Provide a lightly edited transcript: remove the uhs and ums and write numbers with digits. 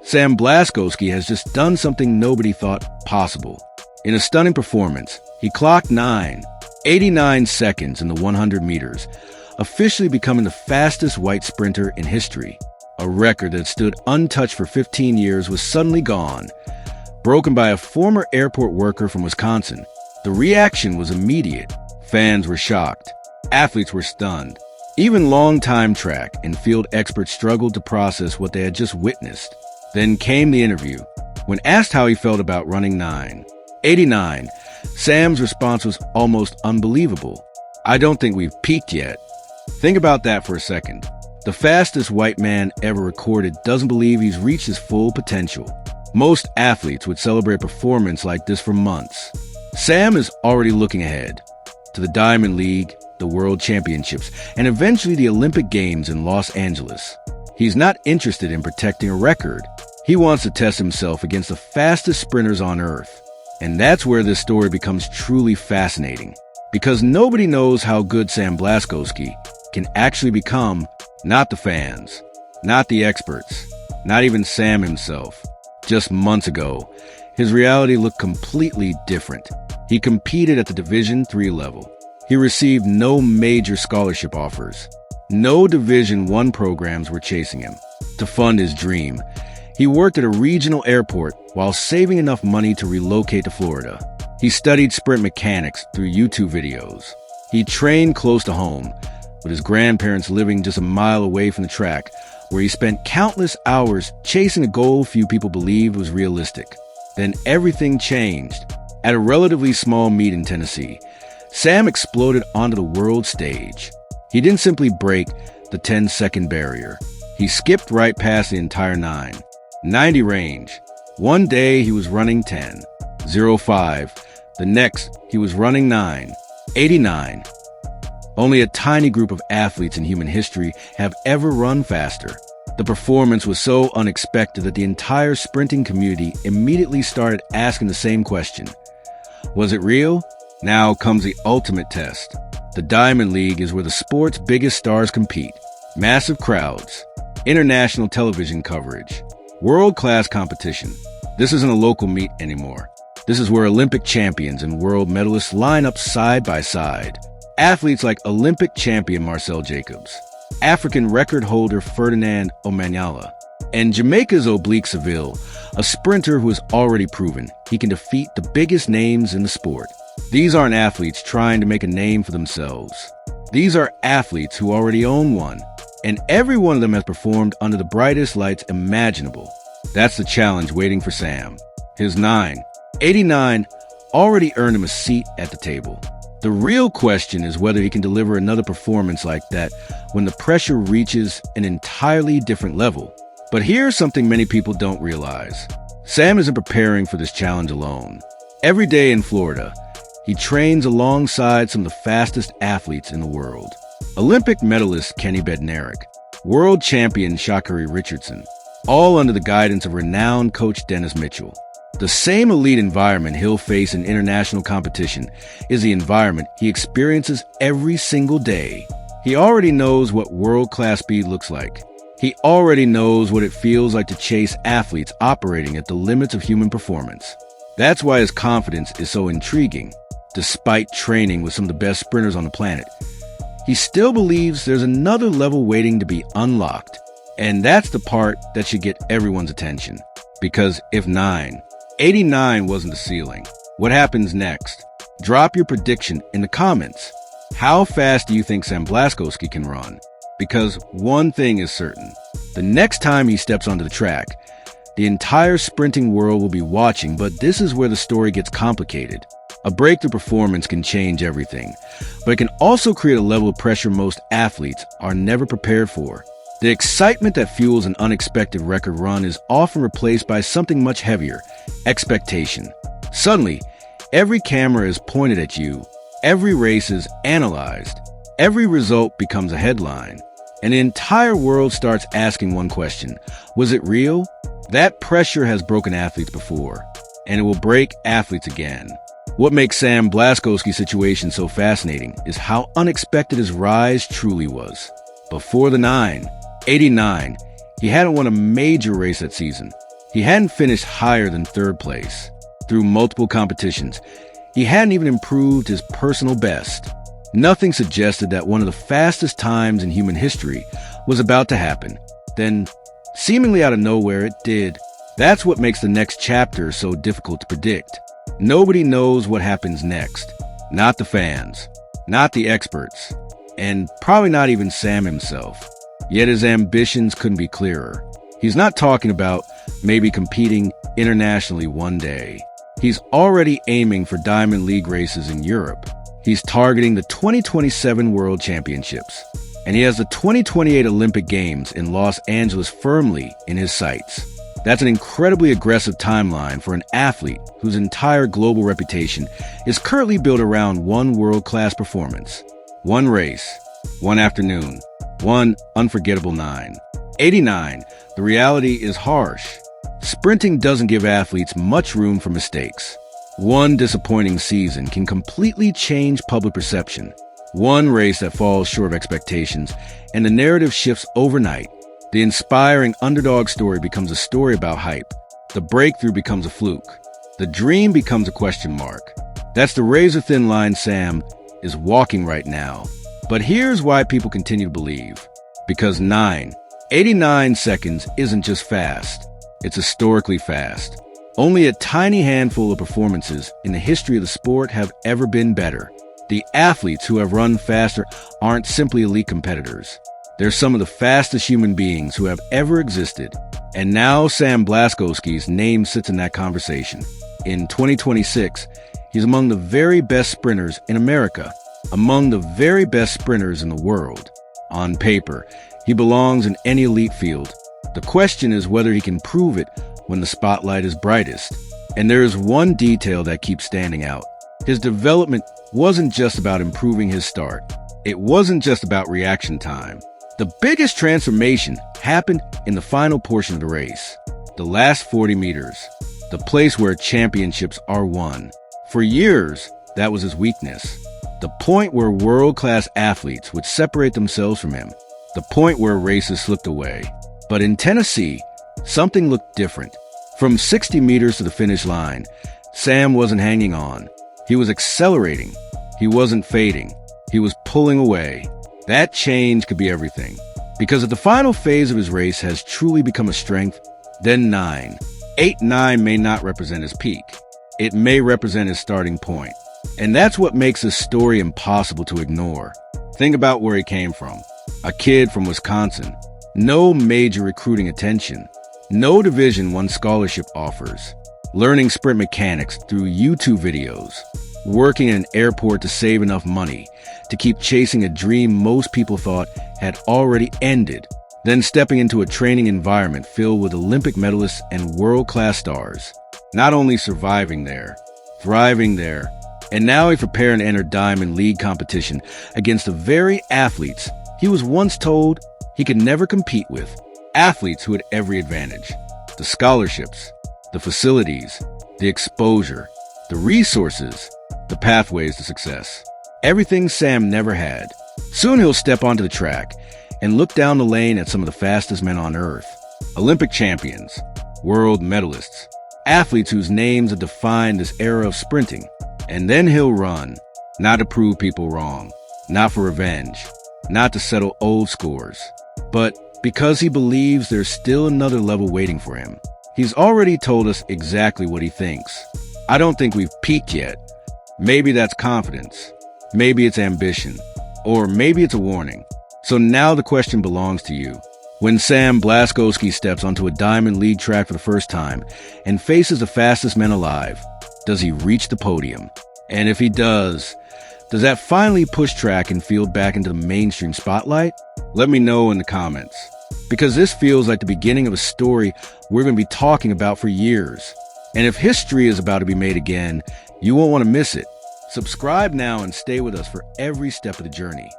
Sam Blaskowski has just done something nobody thought possible. In a stunning performance, he clocked 9:89 seconds in the 100 meters, officially becoming the fastest white sprinter in history. A record that stood untouched for 15 years was suddenly gone, broken by a former airport worker from Wisconsin. The reaction was immediate. Fans were shocked. Athletes were stunned. Even longtime track and field experts struggled to process what they had just witnessed. Then came the interview. When asked how he felt about running 9:89, Sam's response was almost unbelievable. "I don't think we've peaked yet." Think about that for a second. The fastest white man ever recorded doesn't believe he's reached his full potential. Most athletes would celebrate a performance like this for months. Sam is already looking ahead to the Diamond League, the World Championships, and eventually the Olympic Games in Los Angeles. He's not interested in protecting a record. He wants to test himself against the fastest sprinters on Earth. And that's where this story becomes truly fascinating. Because nobody knows how good Sam Blaskowski can actually become. Not the fans, not the experts, not even Sam himself. Just months ago, his reality looked completely different. He competed at the Division III level. He received no major scholarship offers. No Division I programs were chasing him. To fund his dream, he worked at a regional airport while saving enough money to relocate to Florida. He studied sprint mechanics through YouTube videos. He trained close to home, with his grandparents living just a mile away from the track, where he spent countless hours chasing a goal few people believed was realistic. Then everything changed. At a relatively small meet in Tennessee, Sam exploded onto the world stage. He didn't simply break the 10-second barrier. He skipped right past the entire 9:90 range. One day he was running 10:05. The next he was running 9:89. Only a tiny group of athletes in human history have ever run faster. The performance was so unexpected that the entire sprinting community immediately started asking the same question. Was it real? Now comes the ultimate test. The Diamond League is where the sport's biggest stars compete. Massive crowds, international television coverage, world-class competition. This isn't a local meet anymore. This is where Olympic champions and world medalists line up side by side. Athletes like Olympic champion Marcel Jacobs, African record holder Ferdinand Omanyala, and Jamaica's Oblique Seville, a sprinter who has already proven he can defeat the biggest names in the sport. These aren't athletes trying to make a name for themselves. These are athletes who already own one, and every one of them has performed under the brightest lights imaginable. That's the challenge waiting for Sam. His 9:89 already earned him a seat at the table. The real question is whether he can deliver another performance like that when the pressure reaches an entirely different level. But here's something many people don't realize. Sam isn't preparing for this challenge alone. Every day in Florida, he trains alongside some of the fastest athletes in the world. Olympic medalist Kenny Bednarik, world champion Sha'Carri Richardson, all under the guidance of renowned coach Dennis Mitchell. The same elite environment he'll face in international competition is the environment he experiences every single day. He already knows what world-class speed looks like. He already knows what it feels like to chase athletes operating at the limits of human performance. That's why his confidence is so intriguing. Despite training with some of the best sprinters on the planet, he still believes there's another level waiting to be unlocked. And that's the part that should get everyone's attention. Because if 9:89 wasn't the ceiling, what happens next? Drop your prediction in the comments. How fast do you think Sam Blaskowski can run? Because one thing is certain. The next time he steps onto the track, the entire sprinting world will be watching, but this is where the story gets complicated. A breakthrough performance can change everything, but it can also create a level of pressure most athletes are never prepared for. The excitement that fuels an unexpected record run is often replaced by something much heavier: expectation. Suddenly, every camera is pointed at you, every race is analyzed, every result becomes a headline, and the entire world starts asking one question: was it real? That pressure has broken athletes before, and it will break athletes again. What makes Sam Blaskowski's situation so fascinating is how unexpected his rise truly was. Before the 9:89, he hadn't won a major race that season. He hadn't finished higher than third place. Through multiple competitions, he hadn't even improved his personal best. Nothing suggested that one of the fastest times in human history was about to happen. Then, seemingly out of nowhere, it did. That's what makes the next chapter so difficult to predict. Nobody knows what happens next. Not the fans, not the experts, and probably not even Sam himself. Yet his ambitions couldn't be clearer. He's not talking about maybe competing internationally one day. He's already aiming for Diamond League races in Europe. He's targeting the 2027 World Championships. And he has the 2028 Olympic Games in Los Angeles firmly in his sights. That's an incredibly aggressive timeline for an athlete whose entire global reputation is currently built around one world-class performance. One race, one afternoon, one unforgettable 9:89. The reality is harsh. Sprinting doesn't give athletes much room for mistakes. One disappointing season can completely change public perception. One race that falls short of expectations, and the narrative shifts overnight. The inspiring underdog story becomes a story about hype. The breakthrough becomes a fluke. The dream becomes a question mark. That's the razor-thin line Sam is walking right now. But here's why people continue to believe. Because 9:89 seconds isn't just fast. It's historically fast. Only a tiny handful of performances in the history of the sport have ever been better. The athletes who have run faster aren't simply elite competitors. They're some of the fastest human beings who have ever existed. And now Sam Blaskowski's name sits in that conversation. In 2026, he's among the very best sprinters in America, among the very best sprinters in the world. On paper, he belongs in any elite field. The question is whether he can prove it when the spotlight is brightest. And there is one detail that keeps standing out. His development wasn't just about improving his start. It wasn't just about reaction time. The biggest transformation happened in the final portion of the race, the last 40 meters, the place where championships are won. For years, that was his weakness, the point where world-class athletes would separate themselves from him, the point where races slipped away. But in Tennessee, something looked different. From 60 meters to the finish line, Sam wasn't hanging on. He was accelerating. He wasn't fading. He was pulling away. That change could be everything. Because if the final phase of his race has truly become a strength, then 9:89 may not represent his peak. It may represent his starting point. And that's what makes this story impossible to ignore. Think about where he came from. A kid from Wisconsin. No major recruiting attention. No Division I scholarship offers. Learning sprint mechanics through YouTube videos. Working in an airport to save enough money to keep chasing a dream most people thought had already ended. Then stepping into a training environment filled with Olympic medalists and world-class stars. Not only surviving there, thriving there, and now he preparing to enter Diamond League competition against the very athletes he was once told he could never compete with. Athletes who had every advantage. The scholarships, the facilities, the exposure, the resources, the pathways to success. Everything Sam never had. Soon he'll step onto the track and look down the lane at some of the fastest men on earth. Olympic champions, world medalists, athletes whose names have defined this era of sprinting. And then he'll run, not to prove people wrong, not for revenge, not to settle old scores, but because he believes there's still another level waiting for him. He's already told us exactly what he thinks. I don't think we've peaked yet. Maybe that's confidence. Maybe it's ambition. Or maybe it's a warning. So now the question belongs to you. When Sam Blaskowski steps onto a Diamond League track for the first time and faces the fastest men alive, does he reach the podium? And if he does that finally push track and field back into the mainstream spotlight? Let me know in the comments. Because this feels like the beginning of a story we're going to be talking about for years. And if history is about to be made again, you won't want to miss it. Subscribe now and stay with us for every step of the journey.